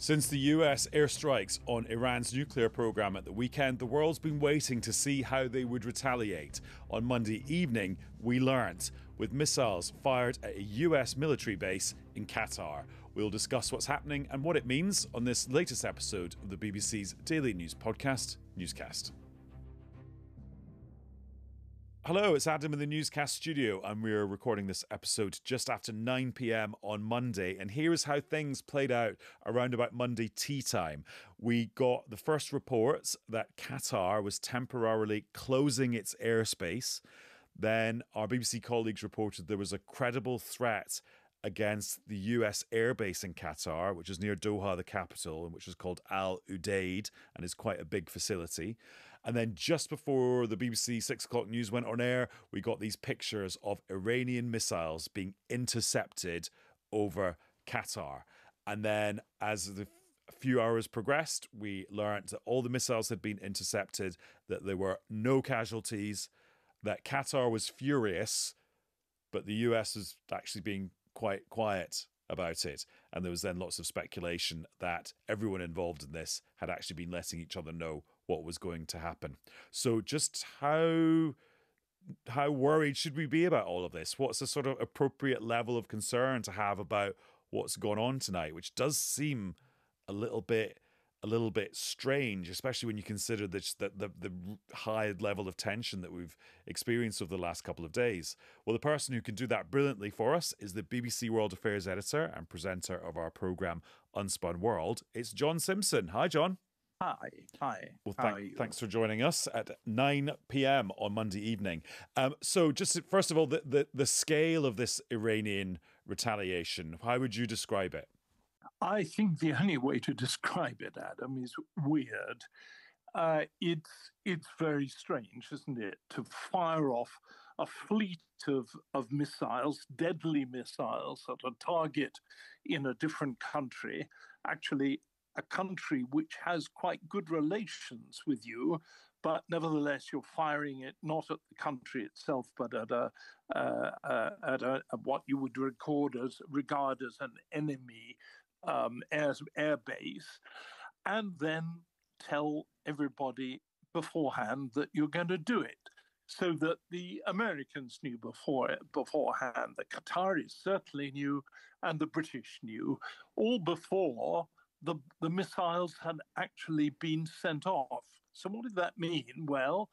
Since the US airstrikes on Iran's nuclear program at the weekend, the world's been waiting to see how they would retaliate. On Monday evening, we learnt, with missiles fired at a US military base in Qatar. We'll discuss what's happening and what it means on this latest episode of the BBC's daily news podcast, Newscast. Hello, it's Adam in the Newscast studio, and we're recording this episode just after 9 p.m. on Monday. And here's how things played out around about Monday tea time. We got the first reports that Qatar was temporarily closing its airspace. Then our BBC colleagues reported there was a credible threat against the US airbase in Qatar, which is near Doha, the capital, and which is called Al Udeid and is quite a big facility. And then just before the BBC 6 o'clock news went on air, we got these pictures of Iranian missiles being intercepted over Qatar. And then as the few hours progressed, we learned that all the missiles had been intercepted, that there were no casualties, that Qatar was furious, but the US was actually being quite quiet about it. And there was then lots of speculation that everyone involved in this had actually been letting each other know what was going to happen. So just how worried should we be about all of this? What's the sort of appropriate level of concern to have about what's going on tonight, which does seem a little bit strange, especially when you consider the high level of tension that we've experienced over the last couple of days. Well, the person who can do that brilliantly for us is the BBC World Affairs editor and presenter of our programme Unspun World. It's John Simpson. Hi, John. Hi. Well, thanks for joining us at 9 p.m. on Monday evening. So just first of all, the scale of this Iranian retaliation, how would you describe it? I think the only way to describe it, Adam, is weird. It's very strange, isn't it, to fire off a fleet of missiles, deadly missiles, at a target in a different country, actually a country which has quite good relations with you, but nevertheless you're firing it not at the country itself, but at what you would regard as an enemy airbase, and then tell everybody beforehand that you're going to do it, so that the Americans knew beforehand, the Qataris certainly knew, and the British knew, all before the missiles had actually been sent off. So what did that mean? Well,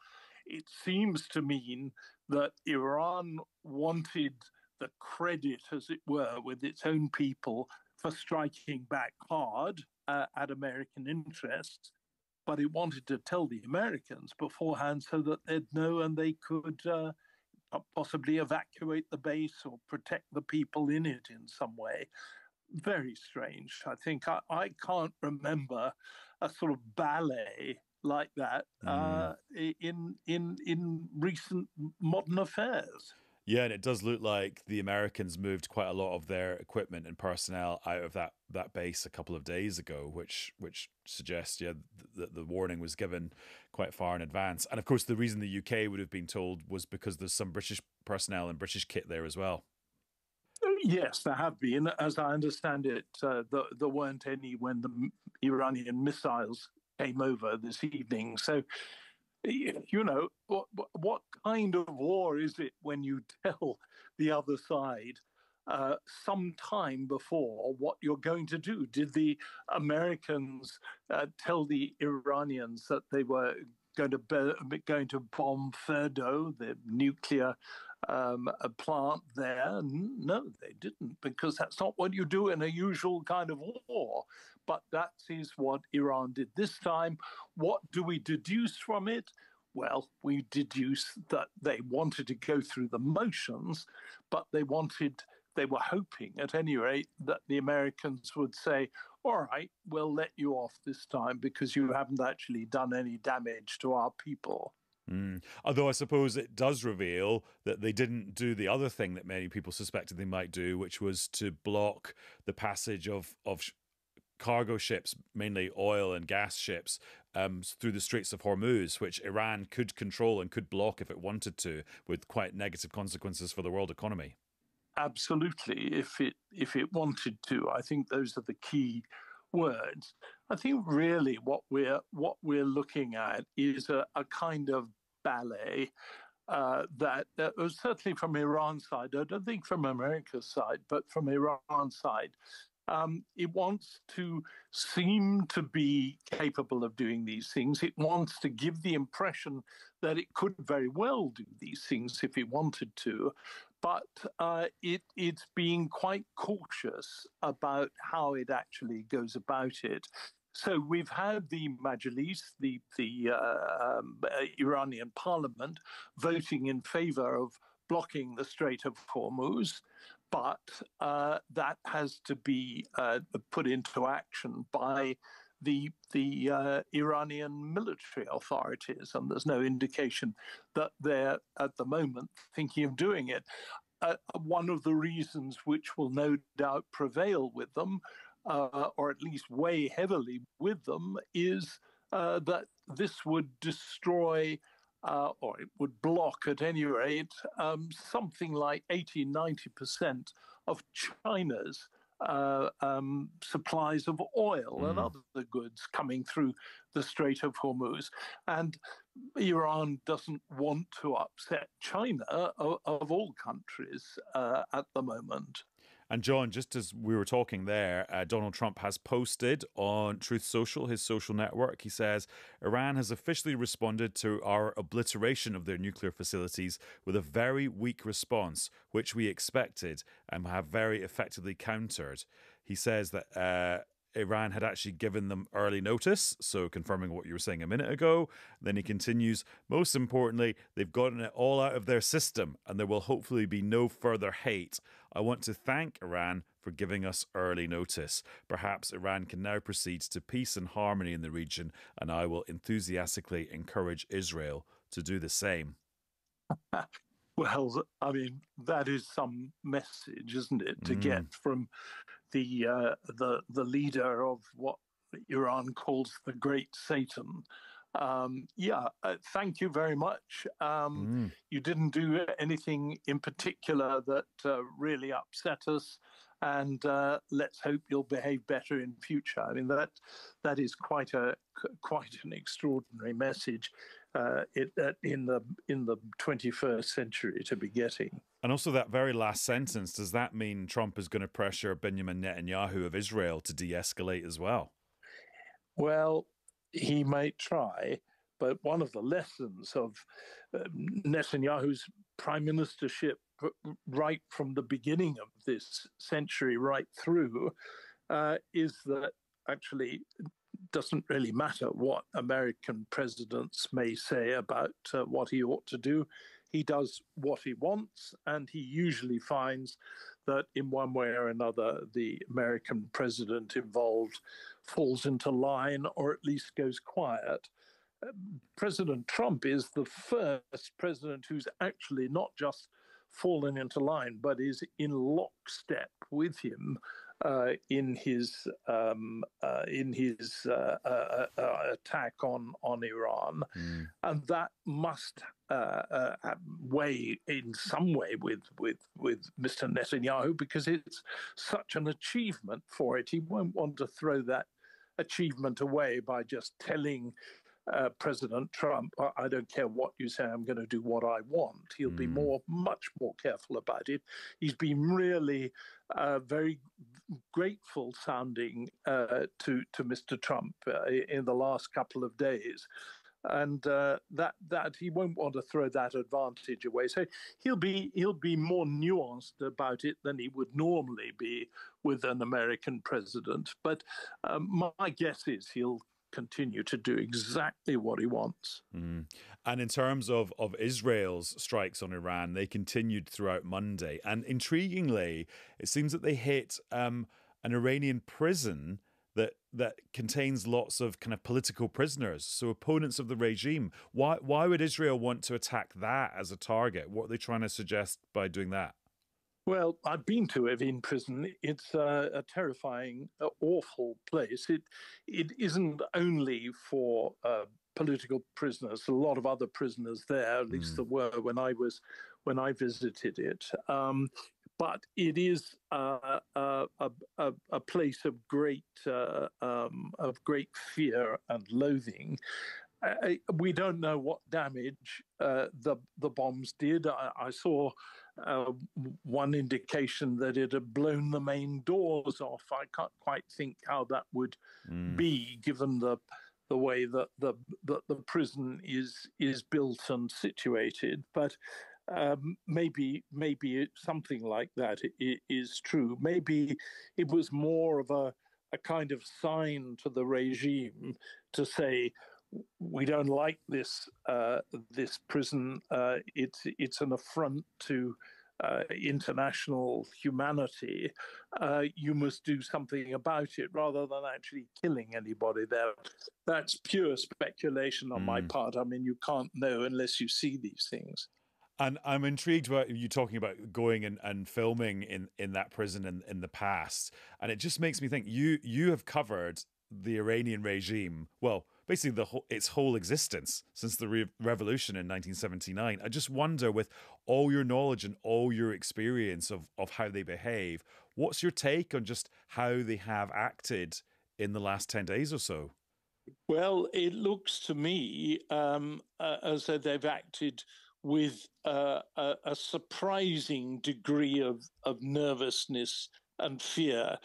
it seems to mean that Iran wanted the credit, as it were, with its own people for striking back hard at American interests, but it wanted to tell the Americans beforehand so that they'd know and they could possibly evacuate the base or protect the people in it in some way. Very strange. I think I can't remember a sort of ballet like that in recent modern affairs. Yeah, and it does look like the Americans moved quite a lot of their equipment and personnel out of that base a couple of days ago, which suggests, that the warning was given quite far in advance. And of course, the reason the UK would have been told was because there's some British personnel and British kit there as well. Yes, there have been. As I understand it, there weren't any when the Iranian missiles came over this evening. So, what kind of war is it when you tell the other side some time before what you're going to do? Did the Americans tell the Iranians that they were going to bomb Fordo, the nuclear plant there? No, they didn't, because that's not what you do in a usual kind of war. But that is what Iran did this time. What do we deduce from it? Well, we deduce that they wanted to go through the motions, but they were hoping, at any rate, that the Americans would say, all right, we'll let you off this time because you haven't actually done any damage to our people. Although I suppose it does reveal that they didn't do the other thing that many people suspected they might do, which was to block the passage of cargo ships, mainly oil and gas ships, through the Straits of Hormuz, which Iran could control and could block if it wanted to, with quite negative consequences for the world economy. Absolutely, if it wanted to. I think those are the key words. I think really what we're looking at is a kind of ballet that certainly from Iran's side, I don't think from America's side, but from Iran's side, it wants to seem to be capable of doing these things. It wants to give the impression that it could very well do these things if it wanted to, but it's being quite cautious about how it actually goes about it. So we've had the Majlis, the Iranian parliament, voting in favor of blocking the Strait of Hormuz, but that has to be put into action by the Iranian military authorities, and there's no indication that they're at the moment thinking of doing it. One of the reasons which will no doubt prevail with them, or at least weigh heavily with them, is that this would destroy, or it would block at any rate, something like 80-90% of China's supplies of oil and other goods coming through the Strait of Hormuz. And Iran doesn't want to upset China, of all countries, at the moment. And John, just as we were talking there, Donald Trump has posted on Truth Social, his social network. He says, Iran has officially responded to our obliteration of their nuclear facilities with a very weak response, which we expected and have very effectively countered. He says that Iran had actually given them early notice, so confirming what you were saying a minute ago. Then he continues, most importantly, they've gotten it all out of their system and there will hopefully be no further hate. I want to thank Iran for giving us early notice. Perhaps Iran can now proceed to peace and harmony in the region, and I will enthusiastically encourage Israel to do the same. Well, I mean, that is some message, isn't it, to get from the leader of what Iran calls the Great Satan. Thank you very much. You didn't do anything in particular that really upset us, and let's hope you'll behave better in future. I mean, that is quite an extraordinary message in the 21st century to be getting. And also that very last sentence, does that mean Trump is going to pressure Benjamin Netanyahu of Israel to de-escalate as well? Well, he might try, but one of the lessons of Netanyahu's prime ministership right from the beginning of this century right through is that actually doesn't really matter what American presidents may say about what he ought to do. He does what he wants, and he usually finds that in one way or another, the American president involved falls into line or at least goes quiet. President Trump is the first president who's actually not just fallen into line, but is in lockstep with him in his attack on Iran, and that must weigh in some way with Mr. Netanyahu, because it's such an achievement for it. He won't want to throw that achievement away by just telling President Trump, I don't care what you say, I'm going to do what I want. He'll be much more careful about it. He's been really very grateful sounding to Mr. Trump in the last couple of days. And that he won't want to throw that advantage away. So he'll be more nuanced about it than he would normally be with an American president. But my guess is he'll continue to do exactly what he wants. And in terms of Israel's strikes on Iran, they continued throughout Monday. And intriguingly, it seems that they hit an Iranian prison that contains lots of kind of political prisoners, so opponents of the regime. Why would Israel want to attack that as a target? What are they trying to suggest by doing that? Well, I've been to Evin prison. It's a terrifying, awful place. It isn't only for political prisoners. A lot of other prisoners there, at least there were when I visited it. but it is a place of great fear and loathing. We don't know what damage the bombs did. I saw one indication that it had blown the main doors off. I can't quite think how that would be, given the way that the prison is built and situated. But maybe something like that is true. Maybe it was more of a kind of sign to the regime to say, we don't like this prison. It's an affront to international humanity. You must do something about it, rather than actually killing anybody there. That's pure speculation on my part. I mean, you can't know unless you see these things. And I'm intrigued about you talking about going and filming in that prison in the past. And it just makes me think, you have covered the Iranian regime, well, basically its whole existence since the revolution in 1979. I just wonder, with all your knowledge and all your experience of how they behave, what's your take on just how they have acted in the last 10 days or so? Well, it looks to me as though they've acted with a surprising degree of nervousness and fear.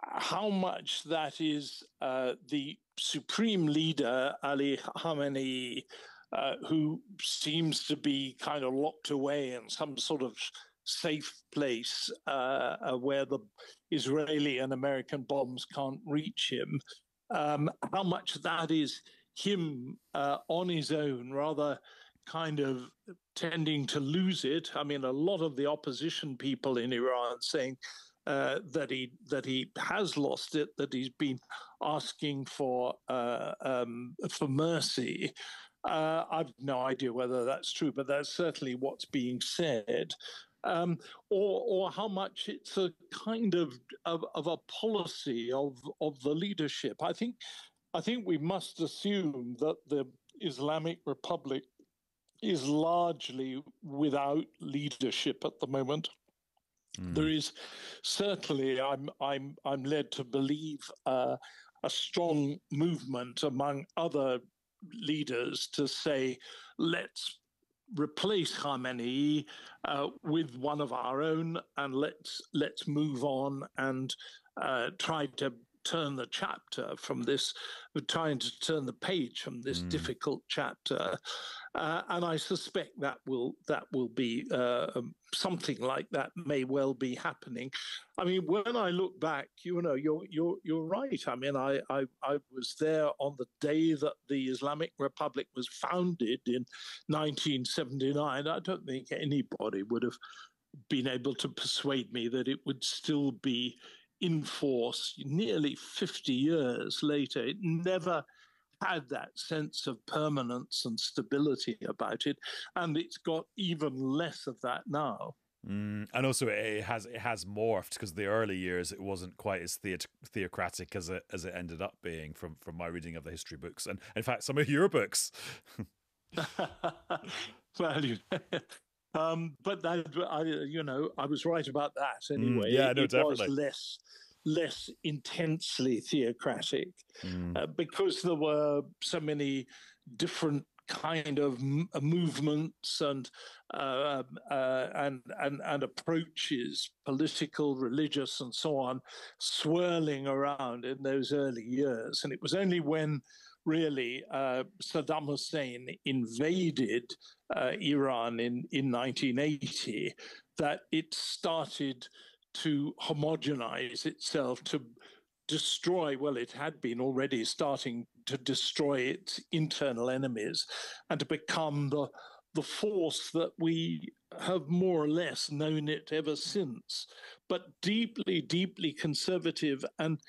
How much that is the supreme leader, Ali Khamenei, who seems to be kind of locked away in some sort of safe place where the Israeli and American bombs can't reach him, how much that is him on his own, rather kind of tending to lose it. I mean, a lot of the opposition people in Iran saying that he has lost it, that he's been asking for mercy. I've no idea whether that's true, but that's certainly what's being said. Or how much it's a kind of a policy of the leadership. I think we must assume that the Islamic Republic is largely without leadership at the moment. There is certainly, I'm led to believe, a strong movement among other leaders to say, let's replace Khamenei with one of our own, and let's move on and try to turn the chapter from this, trying to turn the page from this difficult chapter. And I suspect that will be something like that may well be happening. I mean, when I look back, you're right. I mean, I was there on the day that the Islamic Republic was founded in 1979. I don't think anybody would have been able to persuade me that it would still be in force nearly 50 years later. It never had that sense of permanence and stability about it, and it's got even less of that now. And also, it has morphed, because the early years it wasn't quite as theocratic as it ended up being from my reading of the history books, and in fact some of your books. Well, but that, I was right about that anyway. Yeah, no, it definitely. was less intensely theocratic because there were so many different kind of movements and approaches, political, religious, and so on, swirling around in those early years. And it was only when really Saddam Hussein invaded Iran in 1980 that it started to homogenize itself, to destroy, well, it had been already starting to destroy its internal enemies, and to become the force that we have more or less known it ever since, but deeply, deeply conservative and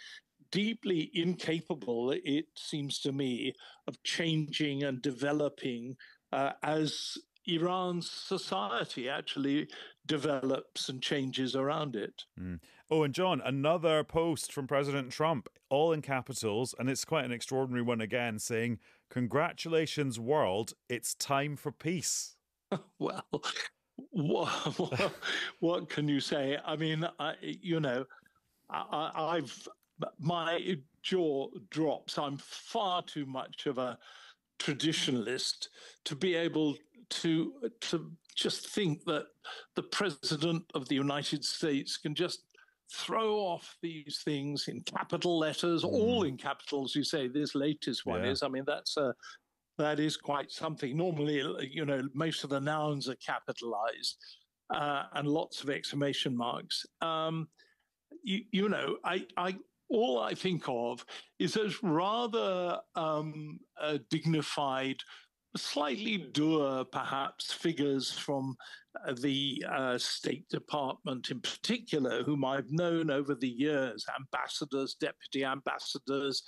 deeply incapable, it seems to me, of changing and developing as Iran's society actually develops and changes around it. Oh, and John, another post from President Trump, all in capitals, and it's quite an extraordinary one again, saying, "Congratulations, world, it's time for peace." Well, What can you say? I mean, I've my jaw drops. I'm far too much of a traditionalist to be able to just think that the president of the United States can just throw off these things in capital letters, all in capitals. You say this latest one is. I mean, that is quite something. Normally, most of the nouns are capitalized and lots of exclamation marks. I all I think of is as rather dignified, slightly dour, perhaps, figures from the State Department in particular, whom I've known over the years, ambassadors, deputy ambassadors,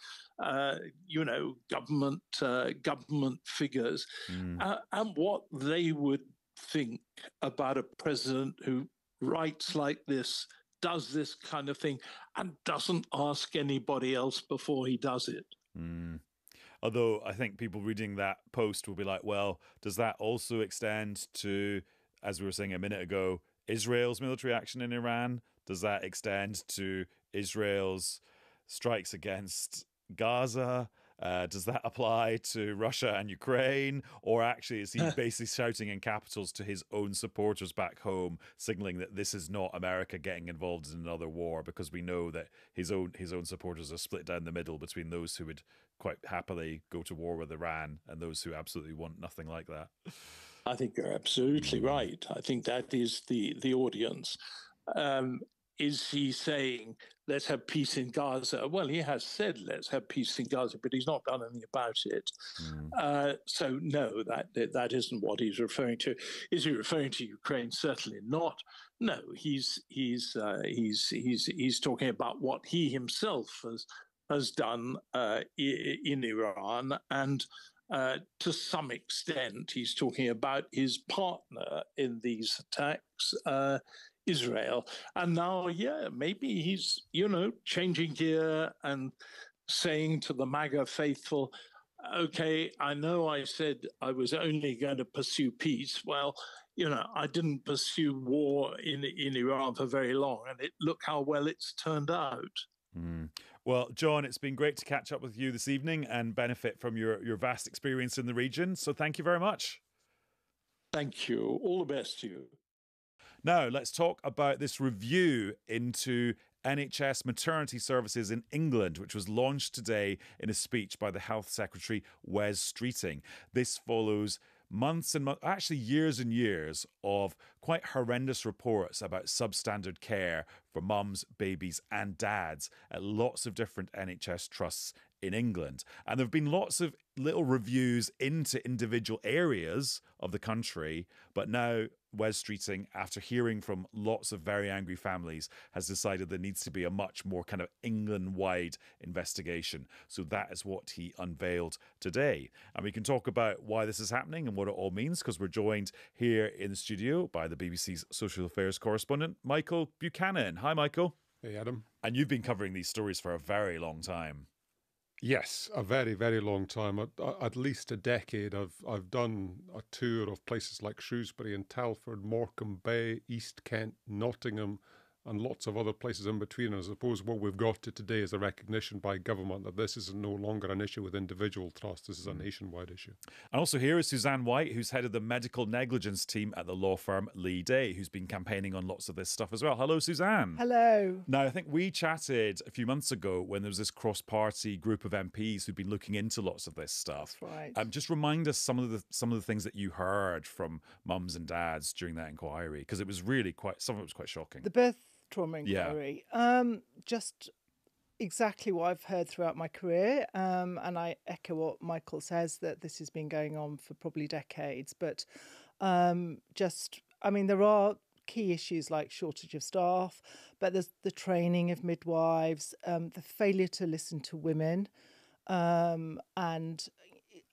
government figures, and what they would think about a president who writes like this, does this kind of thing, and doesn't ask anybody else before he does it. Although I think people reading that post will be like, well, does that also extend to, as we were saying a minute ago, Israel's military action in Iran? Does that extend to Israel's strikes against Gaza? Does that apply to Russia and Ukraine? Or actually, is he basically shouting in capitals to his own supporters back home, signaling that this is not America getting involved in another war? Because we know that his own supporters are split down the middle between those who would quite happily go to war with Iran and those who absolutely want nothing like that. I think you're absolutely right. I think that is the audience. Is he saying, let's have peace in Gaza? Well, he has said, let's have peace in Gaza, but he's not done anything about it. So no, that isn't what he's referring to. Is he referring to Ukraine? Certainly not. No, he's talking about what he himself has done in Iran, and to some extent, he's talking about his partner in these attacks, Israel. And now, maybe he's, changing gear and saying to the MAGA faithful, okay, I know I said I was only going to pursue peace. Well, I didn't pursue war in Iran for very long, and look how well it's turned out. Well, John, it's been great to catch up with you this evening and benefit from your vast experience in the region. So thank you very much. Thank you. All the best to you. Now, let's talk about this review into NHS maternity services in England, which was launched today in a speech by the Health Secretary, Wes Streeting. This follows months and months, actually years and years of quite horrendous reports about substandard care for mums, babies and dads at lots of different NHS trusts in England. And there have been lots of little reviews into individual areas of the country, but now Wes Streeting, after hearing from lots of very angry families, has decided there needs to be a much more kind of England-wide investigation. So that is what he unveiled today. And we can talk about why this is happening and what it all means, because we're joined here in the studio by the BBC's social affairs correspondent, Michael Buchannan. Hi, Michael. Hey, Adam. And you've been covering these stories for a very long time. Yes, a very, very long time. At least a decade. I've done a tour of places like Shrewsbury and Telford, Morecambe Bay, East Kent, Nottingham, and lots of other places in between. And I suppose what we've got to today is a recognition by government that this is no longer an issue with individual trusts. This is a nationwide issue. And also here is Suzanne White, who's headed the medical negligence team at the law firm Leigh Day, who's been campaigning on lots of this stuff as well. Hello, Suzanne. Hello. Now, I think we chatted a few months ago when there was this cross-party group of MPs who'd been looking into lots of this stuff. That's right. Just remind us some of the things that you heard from mums and dads during that inquiry, because it was really some of it was quite shocking. The birth trauma inquiry. Just exactly what I've heard throughout my career. And I echo what Michael says, that this has been going on for probably decades. But there are key issues like shortage of staff, but there's the training of midwives, the failure to listen to women, and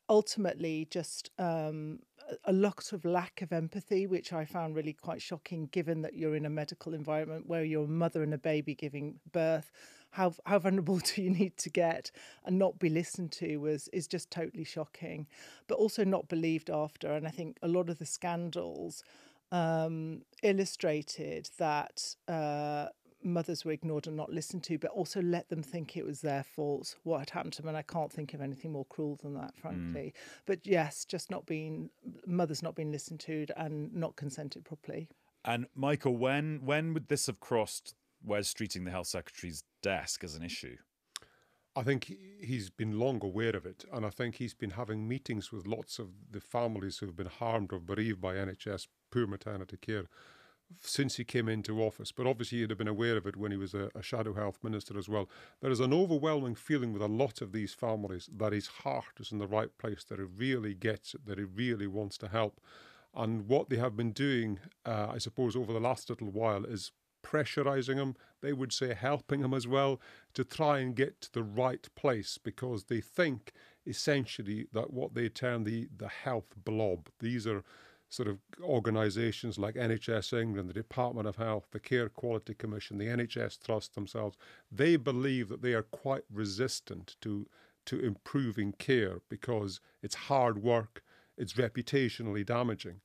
ultimately just a lot of lack of empathy, which I found really quite shocking, given that you're in a medical environment where you're a mother and a baby giving birth. How vulnerable do you need to get and not be listened to is just totally shocking, but also not believed after. And I think a lot of the scandals illustrated that mothers were ignored and not listened to, but also let them think it was their fault, what had happened to them. And I can't think of anything more cruel than that, frankly. But yes, just mothers not being listened to and not consented properly. And Michael, when would this have crossed Wes Streeting, the Health Secretary's desk as an issue? I think he's been long aware of it, and I think he's been having meetings with lots of the families who've been harmed or bereaved by NHS poor maternity care since he came into office. But obviously he'd have been aware of it when he was a shadow health minister as well. There is an overwhelming feeling with a lot of these families that his heart is in the right place, that he really gets it, that he really wants to help. And what they have been doing, I suppose, over the last little while is pressurising him, they would say helping him as well, to try and get to the right place, because they think essentially that what they term the health blob, these are sort of organisations like NHS England, the Department of Health, the Care Quality Commission, the NHS Trust themselves, they believe that they are quite resistant to improving care because it's hard work, it's reputationally damaging.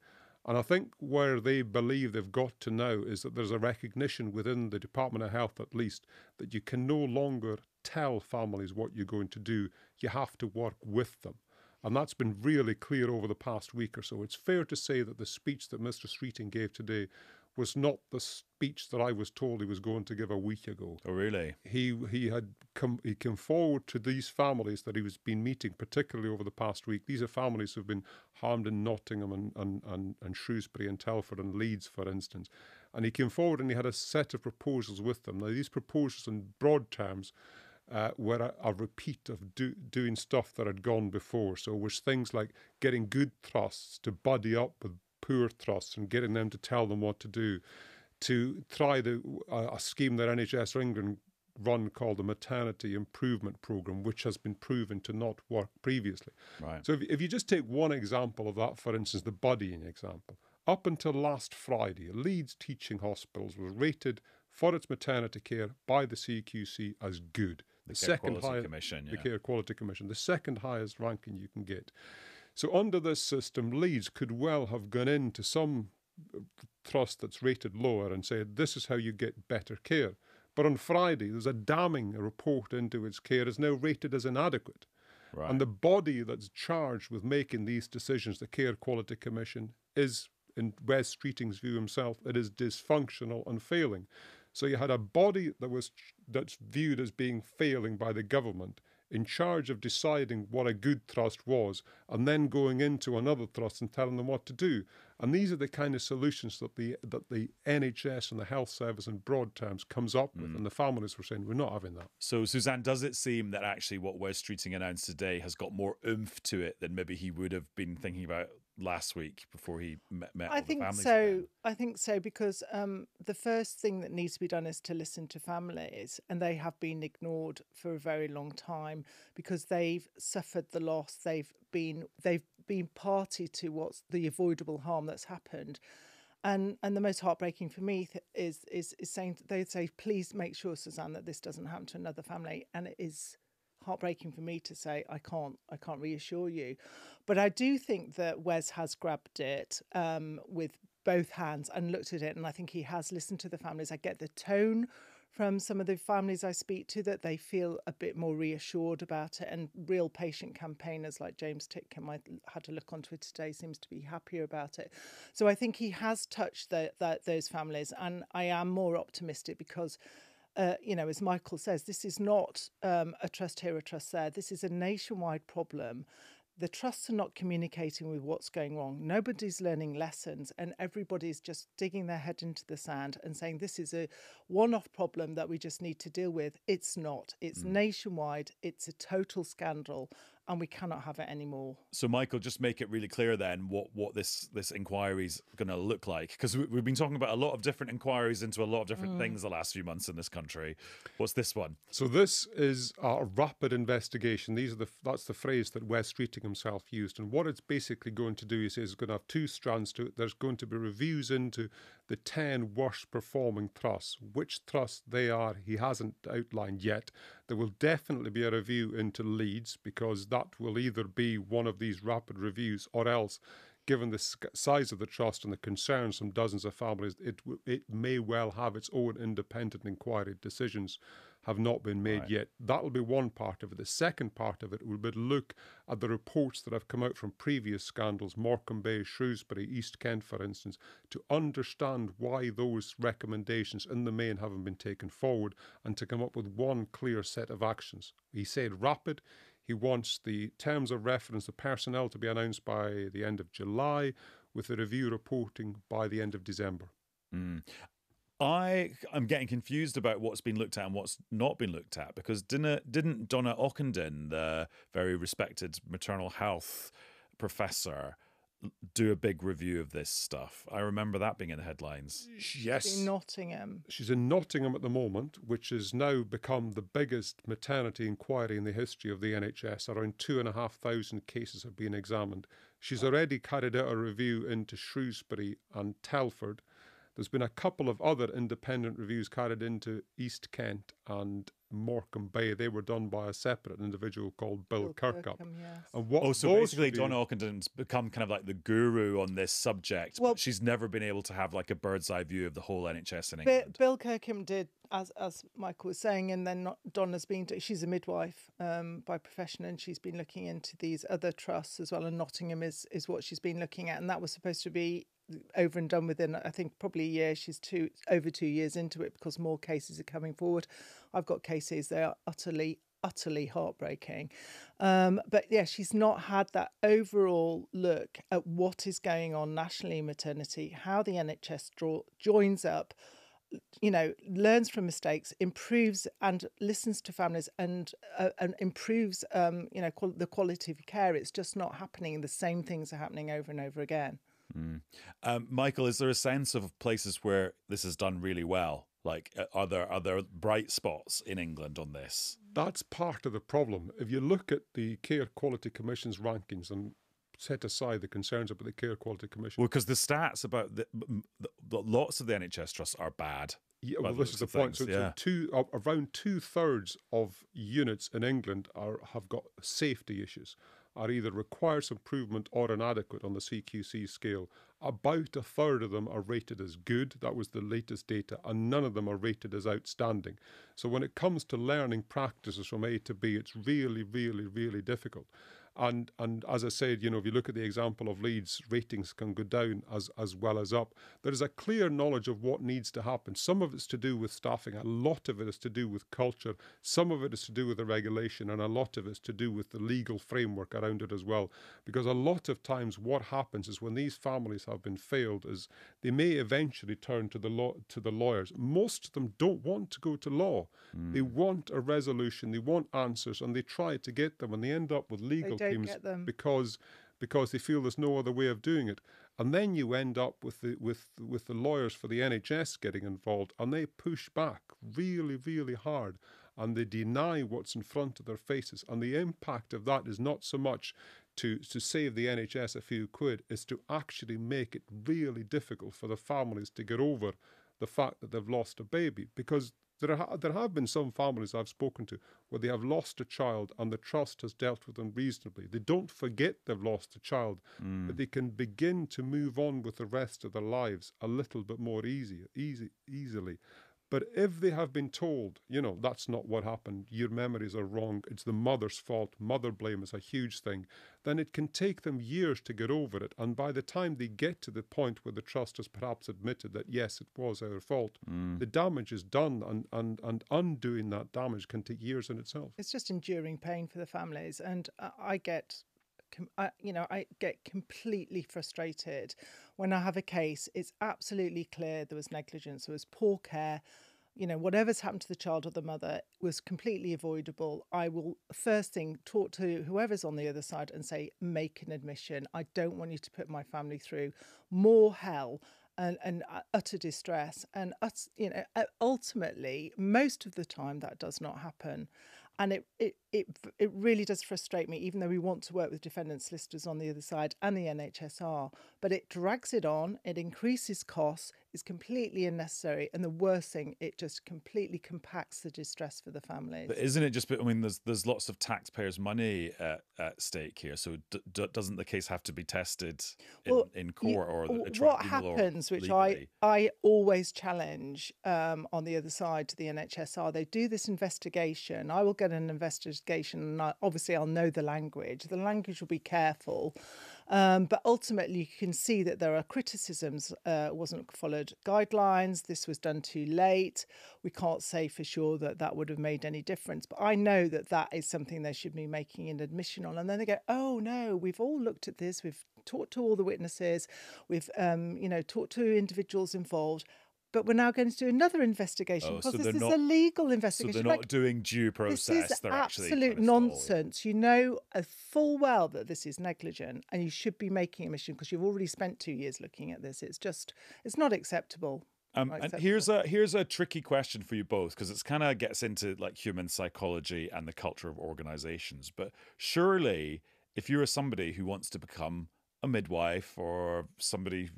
And I think where they believe they've got to now is that there's a recognition within the Department of Health, at least, that you can no longer tell families what you're going to do. You have to work with them. And that's been really clear over the past week or so. It's fair to say that the speech that Mr. Streeting gave today was not the speech that I was told he was going to give a week ago. Oh, really? He came forward to these families that he was been meeting, particularly over the past week. These are families who've been harmed in Nottingham and Shrewsbury and Telford and Leeds, for instance. And he came forward and he had a set of proposals with them. Now, these proposals in broad terms were a repeat of doing stuff that had gone before. So it was things like getting good trusts to buddy up with poor trusts and getting them to tell them what to do, to try a scheme that NHS England run called the Maternity Improvement Programme, which has been proven to not work previously. Right. So if you just take one example of that, for instance, the buddying example, up until last Friday, Leeds Teaching Hospitals was rated for its maternity care by the CQC as good. The second highest commission, yeah. The Care Quality Commission, the second highest ranking you can get. So under this system, Leeds could well have gone into some trust that's rated lower and said, this is how you get better care. But on Friday, there's a damning report into its care is now rated as inadequate. Right. And the body that's charged with making these decisions, the Care Quality Commission, is, in Wes Streeting's view himself, it is dysfunctional and failing. So you had a body that's viewed as being failing by the government, in charge of deciding what a good trust was, and then going into another trust and telling them what to do. And these are the kind of solutions that the NHS and the health service in broad terms comes up with. And the families were saying, we're not having that. So, Suzanne, does it seem that actually what Wes Streeting announced today has got more oomph to it than maybe he would have been thinking about last week before he met all the families again? I think so, because the first thing that needs to be done is to listen to families, and they have been ignored for a very long time because they've suffered the loss. They've been party to what's the avoidable harm that's happened. And the most heartbreaking for me is saying, they say, please make sure, Suzanne, that this doesn't happen to another family. And it is heartbreaking for me to say, I can't reassure you. But I do think that Wes has grabbed it with both hands and looked at it. And I think he has listened to the families. I get the tone from some of the families I speak to that they feel a bit more reassured about it, and real patient campaigners like James Titcombe, I had to look on Twitter today, seems to be happier about it. So I think he has touched those families, and I am more optimistic because as Michael says, this is not a trust here, a trust there. This is a nationwide problem. The trusts are not communicating with what's going wrong. Nobody's learning lessons, and everybody's just digging their head into the sand and saying this is a one-off problem that we just need to deal with. It's not. It's nationwide. It's a total scandal, and we cannot have it anymore. So, Michael, just make it really clear then what this inquiry's going to look like, because we've been talking about a lot of different inquiries into a lot of different things the last few months in this country. What's this one? So this is a rapid investigation. That's the phrase that Wes Streeting himself used. And what it's basically going to do, he says, is going to have two strands to it. There's going to be reviews into the 10 worst performing trusts. Which trusts they are, he hasn't outlined yet. There will definitely be a review into Leeds, because that will either be one of these rapid reviews or else given the size of the trust and the concerns from dozens of families, it may well have its own independent inquiry. Decisions have not been made yet. That'll be one part of it. The second part of it will be to look at the reports that have come out from previous scandals, Morecambe Bay, Shrewsbury, East Kent, for instance, to understand why those recommendations in the main haven't been taken forward and to come up with one clear set of actions. He said rapid. He wants the terms of reference, the personnel to be announced by the end of July, with the review reporting by the end of December. I'm getting confused about what's been looked at and what's not been looked at, because didn't Donna Ockenden, the very respected maternal health professor, do a big review of this stuff? I remember that being in the headlines. Yes. In Nottingham. She's in Nottingham at the moment, which has now become the biggest maternity inquiry in the history of the NHS. Around 2,500 cases have been examined. She's already carried out a review into Shrewsbury and Telford. There's been a couple of other independent reviews carried into East Kent and Morecambe Bay. They were done by a separate individual called Bill Kirkup. Yes. And so basically Donna Ockenden's become kind of like the guru on this subject, Well, but she's never been able to have like a bird's eye view of the whole NHS in England. Bill Kirkham did, as Michael was saying, and then Donna's been, she's a midwife by profession, and she's been looking into these other trusts as well, and Nottingham is what she's been looking at, and that was supposed to be over and done within, I think, probably a year. She's over 2 years into it because more cases are coming forward. I've got cases, they are utterly heartbreaking. But yeah, she's not had that overall look at what is going on nationally in maternity, how the NHS joins up, learns from mistakes, improves and listens to families and improves, the quality of care. It's just not happening. The same things are happening over and over again. Michael, is there a sense of places where this is done really well? Like, are there bright spots in England on this? That's part of the problem. If you look at the Care Quality Commission's rankings and set aside the concerns about the Care Quality Commission. Well, because the stats about the lots of the NHS trusts are bad. Yeah, well, this is the point. So around 2/3 of units in England have got safety issues, are either requires improvement or inadequate on the CQC scale. About 1/3 of them are rated as good. That was the latest data, and none of them are rated as outstanding. So when it comes to learning practices from A to B, it's really, really, really difficult. And as I said, if you look at the example of Leeds, ratings can go down as well as up. There is a clear knowledge of what needs to happen. Some of it's to do with staffing. A lot of it is to do with culture. Some of it is to do with the regulation, and a lot of it is to do with the legal framework around it as well. Because a lot of times what happens is when these families have been failed is they may eventually turn to the lawyers. Most of them don't want to go to law. They want a resolution. They want answers, and they try to get them, and they end up with legal teams because they feel there's no other way of doing it. And then you end up with the lawyers for the NHS getting involved, and they push back really, really hard, and they deny what's in front of their faces. And the impact of that is not so much to save the NHS a few quid, is to actually make it really difficult for the families to get over the fact that they've lost a baby. Because there have been some families I've spoken to where they have lost a child and the trust has dealt with them reasonably. They don't forget they've lost a child, but they can begin to move on with the rest of their lives a little bit more easily. But if they have been told, that's not what happened, your memories are wrong, it's the mother's fault, mother blame is a huge thing, then it can take them years to get over it. And by the time they get to the point where the trust has perhaps admitted that, yes, it was our fault, the damage is done, and undoing that damage can take years in itself. It's just enduring pain for the families. And I get completely frustrated when I have a case. It's absolutely clear there was negligence, there was poor care. Whatever's happened to the child or the mother was completely avoidable. I will first thing talk to whoever's on the other side and say, make an admission. I don't want you to put my family through more hell and utter distress. And ultimately, most of the time that does not happen. And it really does frustrate me, even though we want to work with defendant solicitors on the other side and the NHSR. But it drags it on, it increases costs, is completely unnecessary. And the worst thing, it just completely compacts the distress for the families. But isn't it just, I mean, there's lots of taxpayers' money at stake here. So doesn't the case have to be tested in court or a tribunal? What happens, which legally? I always challenge on the other side to the NHS, are they do this investigation. I will get an investigation, and obviously I'll know the language. The language will be careful. But ultimately, you can see that there are criticisms. Wasn't followed guidelines. This was done too late. We can't say for sure that that would have made any difference. But I know that that is something they should be making an admission on. And then they go, oh, no, we've all looked at this. We've talked to all the witnesses. We've, talked to individuals involved. But we're now going to do another investigation because this is a legal investigation. So they're not doing due process. This is absolute nonsense. You know full well that this is negligent, and you should be making a mission because you've already spent 2 years looking at this. It's not acceptable. And here's a tricky question for you both, because it's kind of gets into like human psychology and the culture of organizations. But surely, if you're somebody who wants to become a midwife or somebody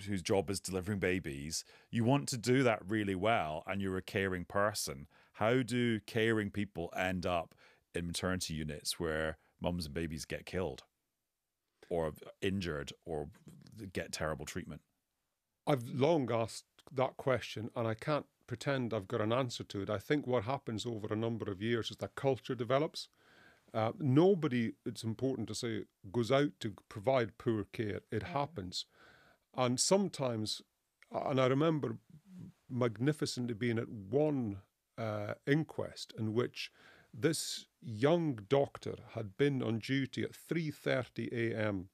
whose job is delivering babies, you want to do that really well, and you're a caring person. How do caring people end up in maternity units where mums and babies get killed or injured or get terrible treatment? I've long asked that question, and I can't pretend I've got an answer to it. I think what happens over a number of years is that culture develops. Nobody, it's important to say, goes out to provide poor care. It happens. And sometimes, and I remember magnificently being at one inquest in which this young doctor had been on duty at 3:30 a.m.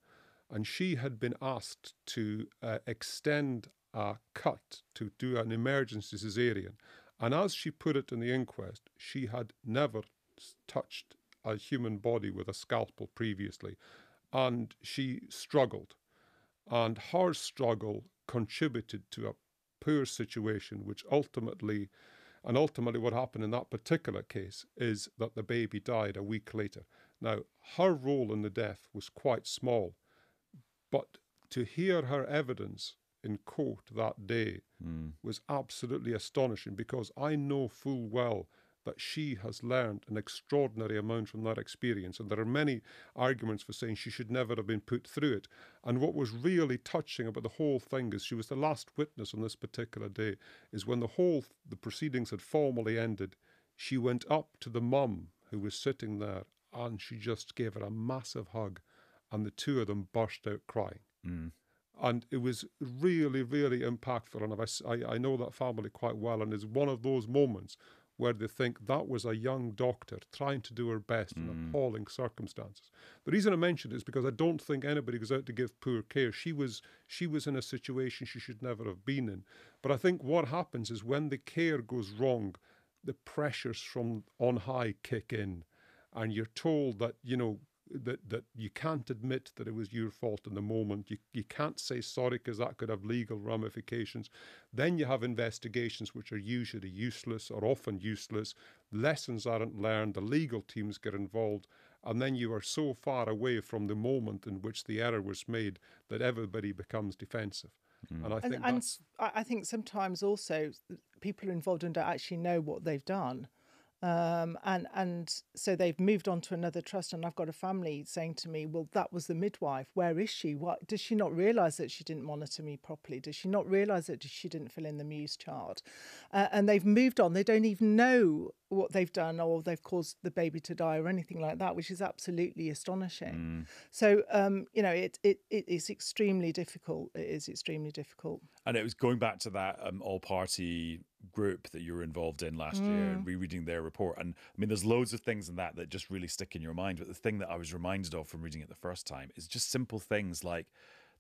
and she had been asked to extend a cut to do an emergency cesarean. And as she put it in the inquest, she had never touched a human body with a scalpel previously, and she struggled, and her struggle contributed to a poor situation, which ultimately what happened in that particular case is that the baby died a week later. Now, her role in the death was quite small, but to hear her evidence in court that day was absolutely astonishing, because I know full well that she has learned an extraordinary amount from that experience. And there are many arguments for saying she should never have been put through it. And what was really touching about the whole thing is she was the last witness on this particular day, is when the proceedings had formally ended, she went up to the mum who was sitting there and she just gave her a massive hug, and the two of them burst out crying. And it was really, really impactful. And I know that family quite well, and it's one of those moments where they think that was a young doctor trying to do her best in appalling circumstances. The reason I mention it is because I don't think anybody goes out to give poor care. She was in a situation she should never have been in. But I think what happens is when the care goes wrong, the pressures from on high kick in, and you're told that, that you can't admit that it was your fault in the moment. You can't say sorry because that could have legal ramifications. Then you have investigations which are usually useless or often useless. Lessons aren't learned. The legal teams get involved. And then you are so far away from the moment in which the error was made that everybody becomes defensive. And I think sometimes also people involved and don't actually know what they've done. And so they've moved on to another trust, and I've got a family saying to me, well, that was the midwife. Where is she? What does she not realise that she didn't monitor me properly? Does she not realise that she didn't fill in the Muse chart? And they've moved on. They don't even know what they've done, or they've caused the baby to die or anything like that, which is absolutely astonishing. So, it is extremely difficult. It is extremely difficult. And it was going back to that all-party group that you were involved in last year and rereading their report. And I mean, there's loads of things in that just really stick in your mind. But the thing that I was reminded of from reading it the first time is just simple things like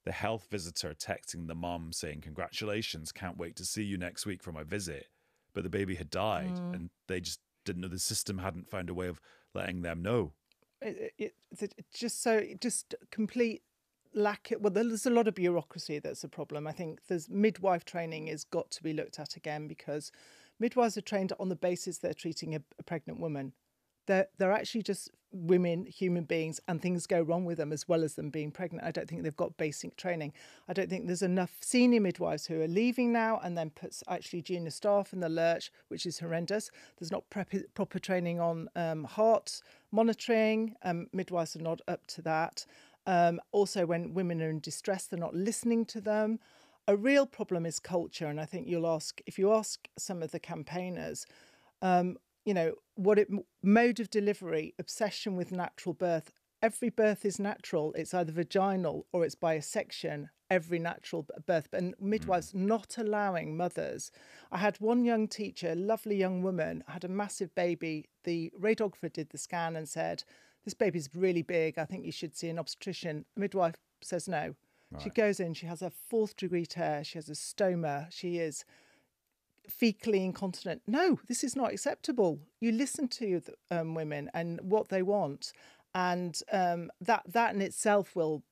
the health visitor texting the mum saying, "Congratulations, can't wait to see you next week for my visit." But the baby had died and they just didn't know, the system hadn't found a way of letting them know. Just complete lack. Well, there's a lot of bureaucracy that's a problem. I think there's midwife training has got to be looked at again, because midwives are trained on the basis they're treating a pregnant woman. They're actually just women, human beings, and things go wrong with them as well as them being pregnant. I don't think they've got basic training. I don't think there's enough senior midwives who are leaving now and then puts actually junior staff in the lurch, which is horrendous. There's not proper training on heart monitoring. Midwives are not up to that. Also, when women are in distress, they're not listening to them. A real problem is culture. And I think if you ask some of the campaigners, mode of delivery, obsession with natural birth. Every birth is natural. It's either vaginal or it's by a section, every natural birth. And midwives not allowing mothers. I had one young teacher, a lovely young woman, had a massive baby. The radiographer did the scan and said, this baby's really big. I think you should see an obstetrician. The midwife says no. Right. She goes in, she has a 4th degree tear, she has a stoma, she is fecally incontinent. No, this is not acceptable. You listen to women and what they want, and that in itself will,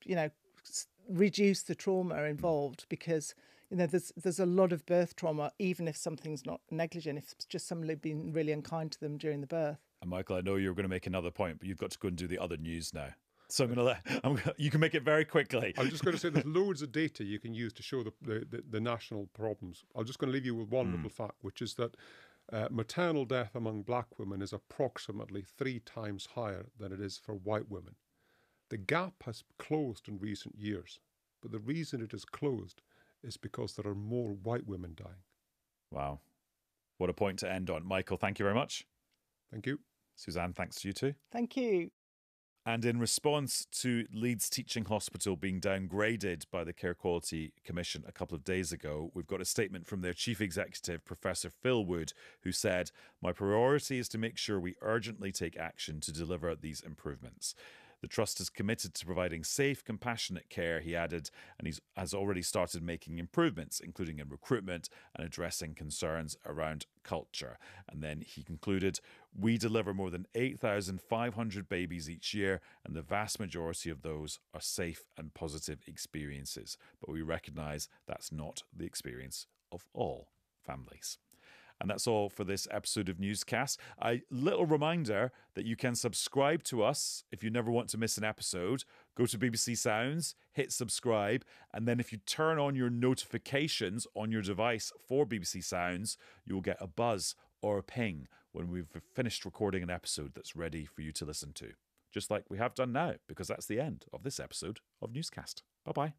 reduce the trauma involved, because there's a lot of birth trauma, even if something's not negligent, if it's just somebody being really unkind to them during the birth. And Michael, I know you're going to make another point, but you've got to go and do the other news now. So you can make it very quickly. I'm just going to say there's loads of data you can use to show the national problems. I'm just going to leave you with one little fact, which is that maternal death among black women is approximately 3 times higher than it is for white women. The gap has closed in recent years, but the reason it is closed is because there are more white women dying. Wow. What a point to end on. Michael, thank you very much. Thank you. Suzanne, thanks to you too. Thank you. And in response to Leeds Teaching Hospital being downgraded by the Care Quality Commission a couple of days ago, we've got a statement from their Chief Executive, Professor Phil Wood, who said, "My priority is to make sure we urgently take action to deliver these improvements. The Trust is committed to providing safe, compassionate care," he added, and he has already started making improvements, including in recruitment and addressing concerns around culture. And then he concluded, "We deliver more than 8,500 babies each year, and the vast majority of those are safe and positive experiences. But we recognise that's not the experience of all families." And that's all for this episode of Newscast. A little reminder that you can subscribe to us if you never want to miss an episode. Go to BBC Sounds, hit subscribe, and then if you turn on your notifications on your device for BBC Sounds, you'll get a buzz or a ping when we've finished recording an episode that's ready for you to listen to. Just like we have done now, because that's the end of this episode of Newscast. Bye-bye.